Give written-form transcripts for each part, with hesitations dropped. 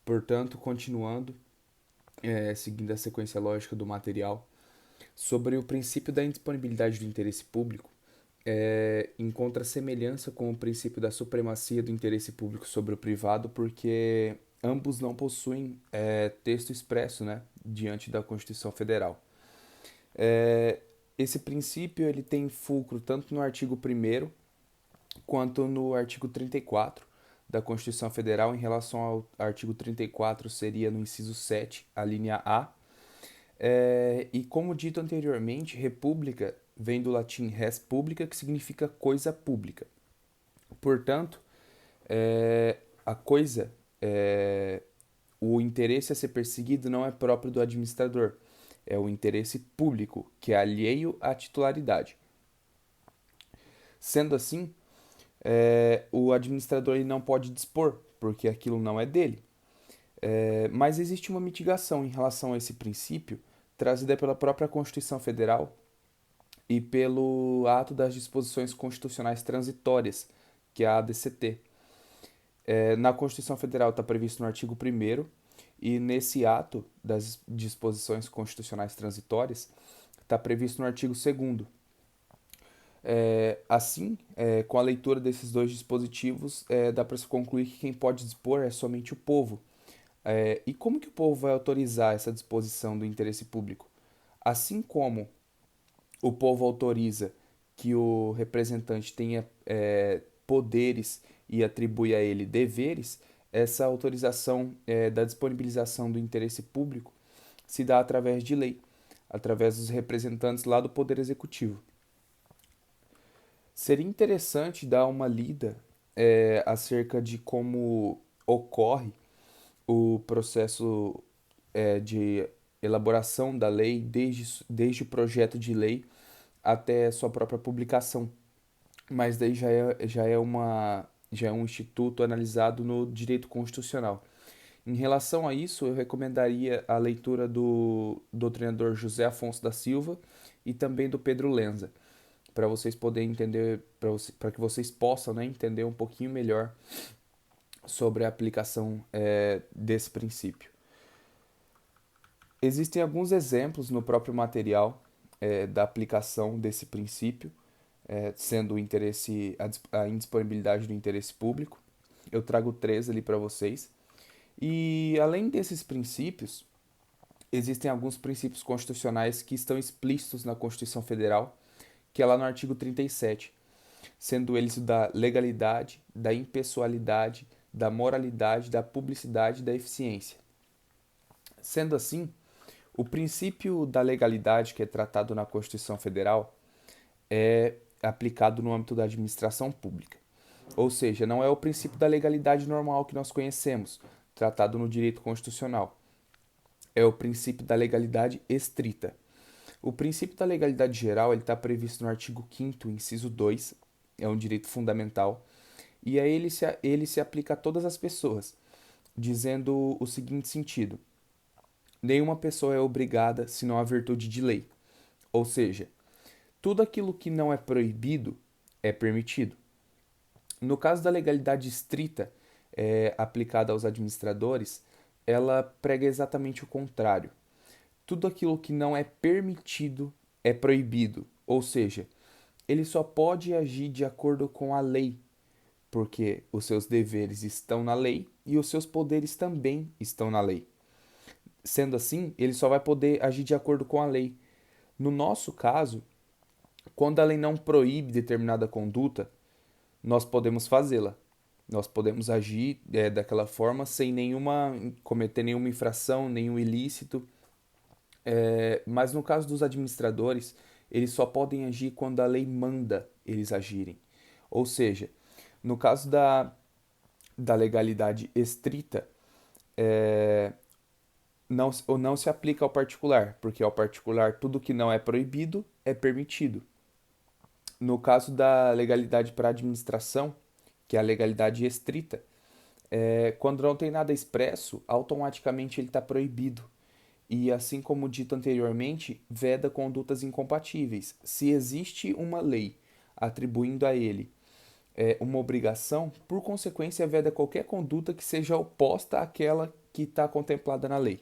Portanto, continuando, seguindo a sequência lógica do material, sobre o princípio da indisponibilidade do interesse público, encontra semelhança com o princípio da supremacia do interesse público sobre o privado, porque ambos não possuem texto expresso, né, diante da Constituição Federal. É, Esse princípio ele tem fulcro tanto no artigo 1º quanto no artigo 34 da Constituição Federal. Em relação ao artigo 34, seria no inciso 7, a linha A. E como dito anteriormente, república vem do latim res publica, que significa coisa pública. Portanto, a coisa, o interesse a ser perseguido não é próprio do administrador, é o interesse público, que é alheio à titularidade. Sendo assim, o administrador ele não pode dispor, porque aquilo não é dele. Mas existe uma mitigação em relação a esse princípio, trazida pela própria Constituição Federal e pelo ato das disposições constitucionais transitórias, que é a ADCT. Na Constituição Federal está previsto no artigo 1º, e nesse ato das disposições constitucionais transitórias está previsto no artigo 2º. Assim, com a leitura desses dois dispositivos, dá para se concluir que quem pode dispor é somente o povo. E como que o povo vai autorizar essa disposição do interesse público? Assim como o povo autoriza que o representante tenha poderes e atribui a ele deveres, essa autorização da disponibilização do interesse público se dá através de lei, através dos representantes lá do Poder Executivo. Seria interessante dar uma lida acerca de como ocorre o processo de elaboração da lei, desde o projeto de lei até sua própria publicação. Mas daí já é um instituto analisado no direito constitucional. Em relação a isso, eu recomendaria a leitura do doutrinador José Afonso da Silva e também do Pedro Lenza, para vocês poderem entender, para que vocês possam, né, entender um pouquinho melhor sobre a aplicação desse princípio. Existem alguns exemplos no próprio material da aplicação desse princípio, sendo o interesse, a indisponibilidade do interesse público. Eu trago três ali para vocês. E além desses princípios, existem alguns princípios constitucionais que estão explícitos na Constituição Federal, que é lá no artigo 37, sendo eles o da legalidade, da impessoalidade, da moralidade, da publicidade e da eficiência. Sendo assim, o princípio da legalidade, que é tratado na Constituição Federal, é aplicado no âmbito da administração pública. Ou seja, não é o princípio da legalidade normal que nós conhecemos, tratado no direito constitucional. É o princípio da legalidade estrita. O princípio da legalidade geral está previsto no artigo 5º, inciso 2, é um direito fundamental, e a ele se aplica a todas as pessoas, dizendo o seguinte sentido: nenhuma pessoa é obrigada senão a virtude de lei. Ou seja, tudo aquilo que não é proibido é permitido. No caso da legalidade estrita, aplicada aos administradores, ela prega exatamente o contrário. Tudo aquilo que não é permitido é proibido. Ou seja, ele só pode agir de acordo com a lei, porque os seus deveres estão na lei e os seus poderes também estão na lei. Sendo assim, ele só vai poder agir de acordo com a lei. No nosso caso, quando a lei não proíbe determinada conduta, nós podemos fazê-la. Nós podemos agir daquela forma sem cometer nenhuma infração, nenhum ilícito. Mas no caso dos administradores, eles só podem agir quando a lei manda eles agirem. Ou seja, no caso da legalidade estrita, não se aplica ao particular, porque ao particular tudo que não é proibido é permitido. No caso da legalidade para a administração, que é a legalidade estrita, quando não tem nada expresso, automaticamente ele está proibido. E assim como dito anteriormente, veda condutas incompatíveis. Se existe uma lei atribuindo a ele uma obrigação, por consequência, veda qualquer conduta que seja oposta àquela que está contemplada na lei.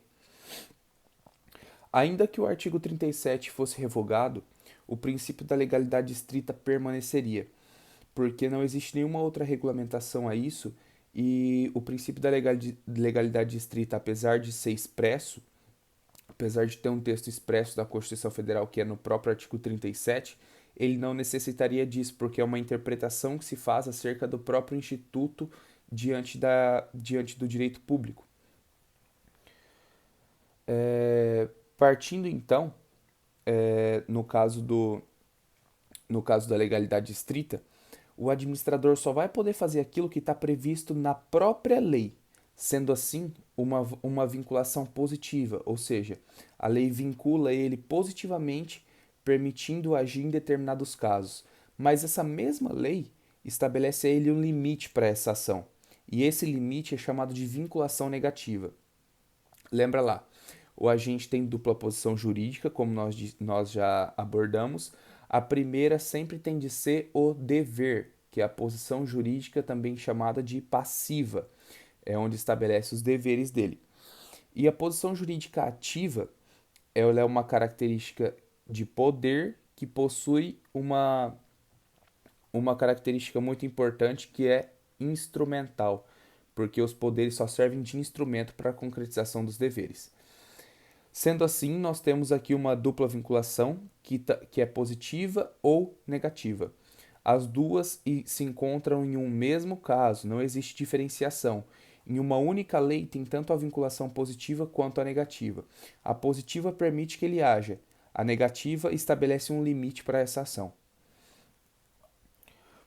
Ainda que o artigo 37 fosse revogado, o princípio da legalidade estrita permaneceria, porque não existe nenhuma outra regulamentação a isso e o princípio da legalidade estrita, apesar de ser expresso, apesar de ter um texto expresso da Constituição Federal que é no próprio artigo 37, ele não necessitaria disso, porque é uma interpretação que se faz acerca do próprio instituto diante do direito público. Partindo então, no caso no caso da legalidade estrita, o administrador só vai poder fazer aquilo que está previsto na própria lei, sendo assim uma vinculação positiva, ou seja, a lei vincula ele positivamente, permitindo agir em determinados casos. Mas essa mesma lei estabelece a ele um limite para essa ação, e esse limite é chamado de vinculação negativa. Lembra lá, o agente tem dupla posição jurídica, como nós já abordamos. A primeira sempre tem de ser o dever, que é a posição jurídica também chamada de passiva, é onde estabelece os deveres dele. E a posição jurídica ativa, ela é uma característica de poder que possui uma característica muito importante que é instrumental, porque os poderes só servem de instrumento para a concretização dos deveres. Sendo assim, nós temos aqui uma dupla vinculação que é positiva ou negativa. As duas se encontram em um mesmo caso, não existe diferenciação. Em uma única lei tem tanto a vinculação positiva quanto a negativa. A positiva permite que ele haja, a negativa estabelece um limite para essa ação.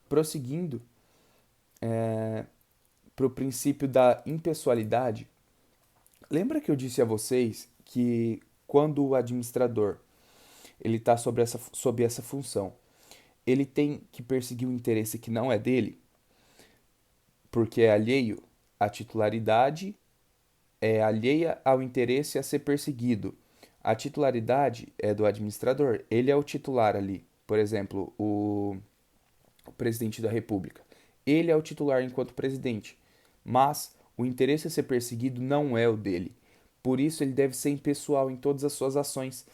Prosseguindo para o princípio da impessoalidade, lembra que eu disse a vocês que quando o administrador ele está sob essa função, ele tem que perseguir um interesse que não é dele, porque é alheio à titularidade, é alheia ao interesse a ser perseguido. A titularidade é do administrador, ele é o titular ali. Por exemplo, o presidente da República. Ele é o titular enquanto presidente, mas o interesse a ser perseguido não é o dele. Por isso, ele deve ser impessoal em todas as suas ações,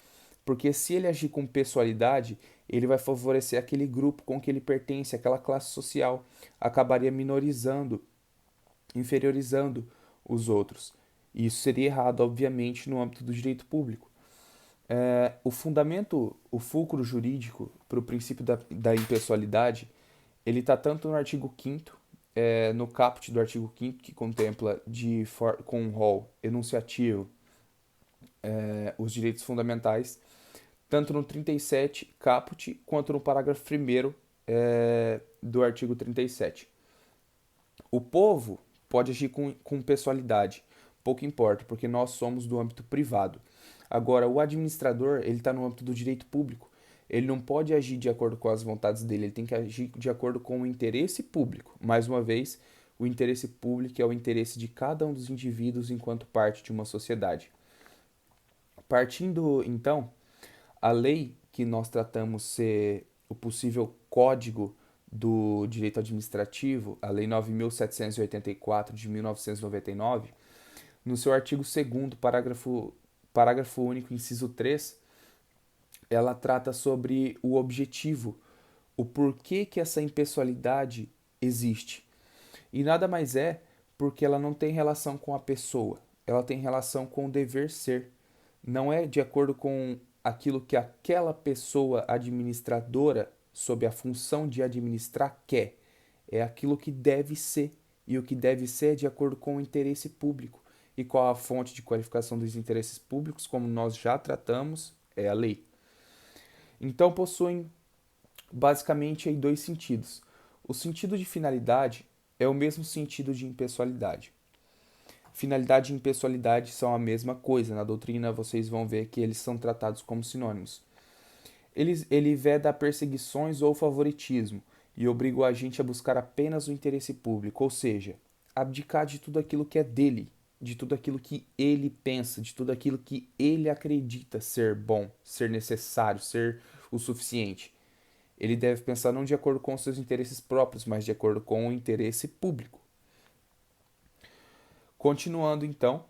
porque se ele agir com pessoalidade, ele vai favorecer aquele grupo com que ele pertence, aquela classe social, acabaria minorizando, inferiorizando os outros. E isso seria errado, obviamente, no âmbito do direito público. O fundamento, o fulcro jurídico para o princípio da impessoalidade, ele está tanto no artigo 5º, no caput do artigo 5º, que contempla com um rol enunciativo os direitos fundamentais, tanto no 37 caput, quanto no parágrafo 1º do artigo 37. O povo pode agir com pessoalidade, pouco importa, porque nós somos do âmbito privado. Agora, o administrador, ele está no âmbito do direito público. Ele não pode agir de acordo com as vontades dele, ele tem que agir de acordo com o interesse público. Mais uma vez, o interesse público é o interesse de cada um dos indivíduos enquanto parte de uma sociedade. Partindo, então, a lei que nós tratamos ser o possível código do direito administrativo, a Lei 9.784 de 1999, no seu artigo 2º, parágrafo único, inciso 3, ela trata sobre o objetivo, o porquê que essa impessoalidade existe. E nada mais é porque ela não tem relação com a pessoa, ela tem relação com o dever ser. Não é de acordo com aquilo que aquela pessoa administradora, sob a função de administrar, quer. É aquilo que deve ser. E o que deve ser é de acordo com o interesse público. E qual a fonte de qualificação dos interesses públicos, como nós já tratamos, é a lei. Então possuem basicamente aí dois sentidos. O sentido de finalidade é o mesmo sentido de impessoalidade. Finalidade e impessoalidade são a mesma coisa. Na doutrina vocês vão ver que eles são tratados como sinônimos. Ele veda perseguições ou favoritismo e obriga o agente a buscar apenas o interesse público, ou seja, abdicar de tudo aquilo que é dele, de tudo aquilo que ele pensa, de tudo aquilo que ele acredita ser bom, ser necessário, ser o suficiente. Ele deve pensar não de acordo com os seus interesses próprios, mas de acordo com o interesse público. Continuando, então,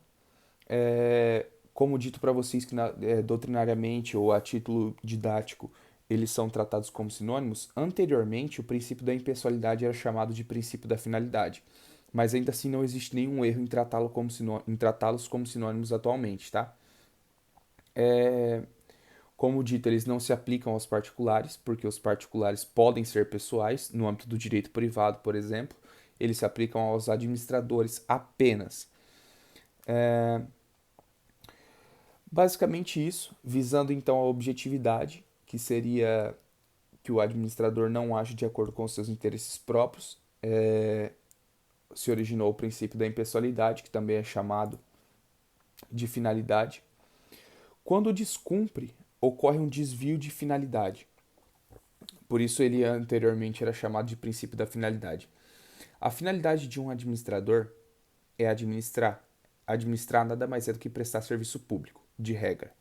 como dito para vocês que doutrinariamente ou a título didático eles são tratados como sinônimos, anteriormente o princípio da impessoalidade era chamado de princípio da finalidade, mas ainda assim não existe nenhum erro em tratá-los como sinônimos atualmente, tá? Como dito, eles não se aplicam aos particulares, porque os particulares podem ser pessoais, no âmbito do direito privado, por exemplo, eles se aplicam aos administradores apenas. Basicamente isso, visando então a objetividade, que seria que o administrador não age de acordo com os seus interesses próprios, se originou o princípio da impessoalidade, que também é chamado de finalidade. Quando descumpre, ocorre um desvio de finalidade. Por isso ele anteriormente era chamado de princípio da finalidade. A finalidade de um administrador é administrar. Administrar nada mais é do que prestar serviço público, de regra.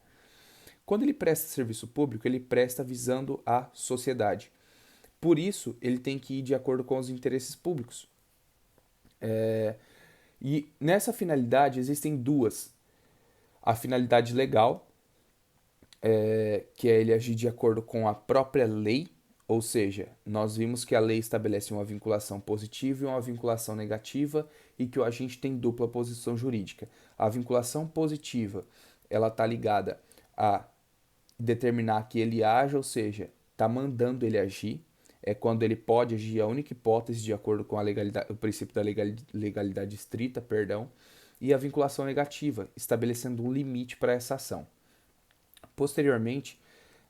Quando ele presta serviço público, ele presta visando a sociedade. Por isso, ele tem que ir de acordo com os interesses públicos. E nessa finalidade existem duas. A finalidade legal, que é ele agir de acordo com a própria lei, ou seja, nós vimos que a lei estabelece uma vinculação positiva e uma vinculação negativa e que o agente tem dupla posição jurídica. A vinculação positiva, ela está ligada a determinar que ele haja, ou seja, está mandando ele agir, é quando ele pode agir, a única hipótese de acordo com a legalidade, o princípio da legalidade estrita, perdão, e a vinculação negativa, estabelecendo um limite para essa ação. Posteriormente,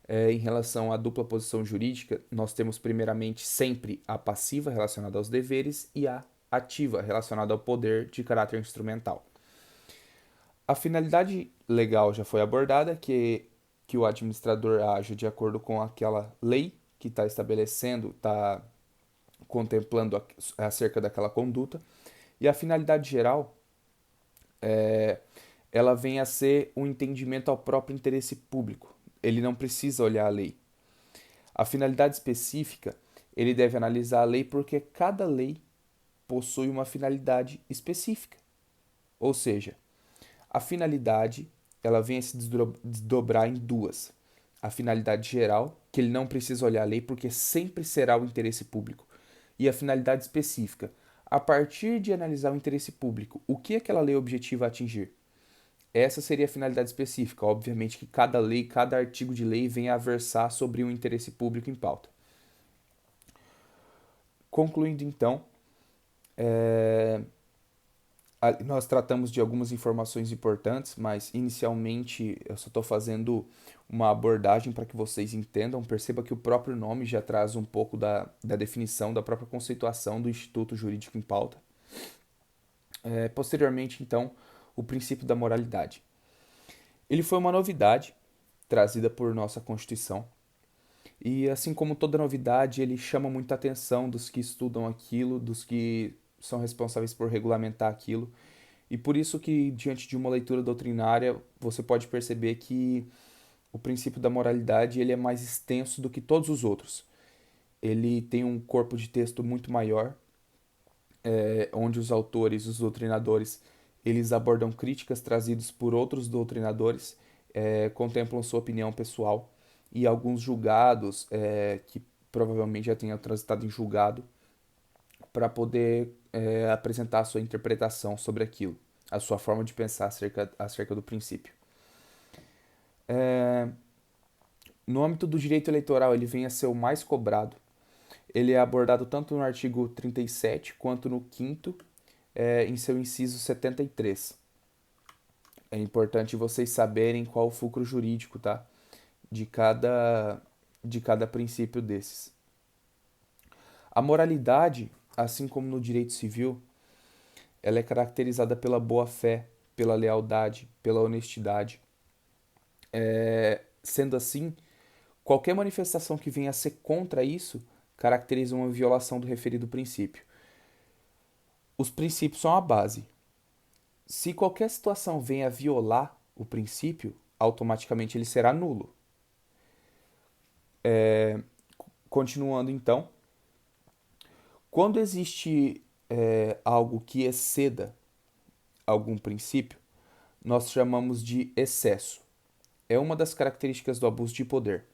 em relação à dupla posição jurídica, nós temos primeiramente sempre a passiva relacionada aos deveres e a ativa relacionada ao poder de caráter instrumental. A finalidade legal já foi abordada, que o administrador age de acordo com aquela lei que está estabelecendo, está contemplando acerca daquela conduta. E a finalidade geral, ela vem a ser um entendimento ao próprio interesse público. Ele não precisa olhar a lei. A finalidade específica, ele deve analisar a lei porque cada lei possui uma finalidade específica. Ou seja, a finalidade ela vem a se desdobrar em duas. A finalidade geral, que ele não precisa olhar a lei porque sempre será o interesse público. E a finalidade específica, a partir de analisar o interesse público, o que aquela lei objetiva atingir? Essa seria a finalidade específica. Obviamente que cada lei, cada artigo de lei vem a versar sobre um interesse público em pauta. Concluindo então, nós tratamos de algumas informações importantes, mas inicialmente eu só estou fazendo uma abordagem para que vocês entendam. Perceba que o próprio nome já traz um pouco da definição, da própria conceituação do Instituto Jurídico em Pauta. Posteriormente, então, o princípio da moralidade. Ele foi uma novidade trazida por nossa Constituição. E assim como toda novidade, ele chama muita atenção dos que estudam aquilo, dos que são responsáveis por regulamentar aquilo. E por isso que, diante de uma leitura doutrinária, você pode perceber que o princípio da moralidade ele é mais extenso do que todos os outros. Ele tem um corpo de texto muito maior, onde os autores, os doutrinadores, eles abordam críticas trazidas por outros doutrinadores, contemplam sua opinião pessoal e alguns julgados que provavelmente já tenham transitado em julgado para poder apresentar a sua interpretação sobre aquilo, a sua forma de pensar acerca do princípio. No âmbito do direito eleitoral, ele vem a ser o mais cobrado. Ele é abordado tanto no artigo 37 quanto no 5º, em seu inciso 73. É importante vocês saberem qual o fulcro jurídico, tá? De cada princípio desses. A moralidade, assim como no direito civil, ela é caracterizada pela boa-fé, pela lealdade, pela honestidade. Sendo assim, qualquer manifestação que venha a ser contra isso caracteriza uma violação do referido princípio. Os princípios são a base. Se qualquer situação venha a violar o princípio, automaticamente ele será nulo. Continuando então, quando existe algo que exceda algum princípio, nós chamamos de excesso. É uma das características do abuso de poder.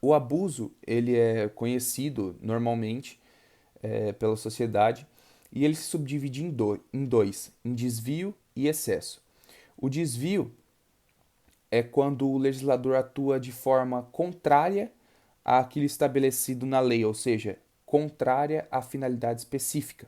O abuso, ele é conhecido normalmente pela sociedade e ele se subdivide em dois, em desvio e excesso. O desvio é quando o legislador atua de forma contrária àquilo estabelecido na lei, ou seja, contrária à finalidade específica.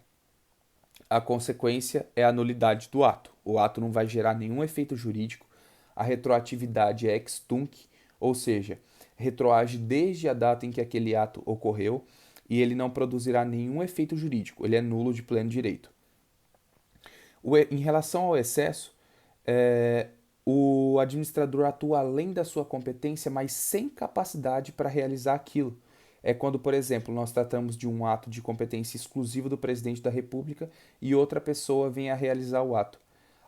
A consequência é a nulidade do ato. O ato não vai gerar nenhum efeito jurídico, a retroatividade é ex tunc, ou seja, retroage desde a data em que aquele ato ocorreu e ele não produzirá nenhum efeito jurídico, ele é nulo de pleno direito. Em relação ao excesso, é, o administrador atua além da sua competência, mas sem capacidade para realizar aquilo. É quando, por exemplo, nós tratamos de um ato de competência exclusiva do presidente da República e outra pessoa vem a realizar o ato.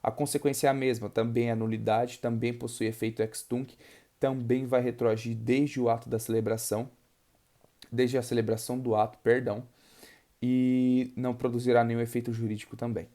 A consequência é a mesma, também é a nulidade, também possui efeito ex tunc, também vai retroagir desde o ato da celebração, desde a celebração do ato, perdão, e não produzirá nenhum efeito jurídico também.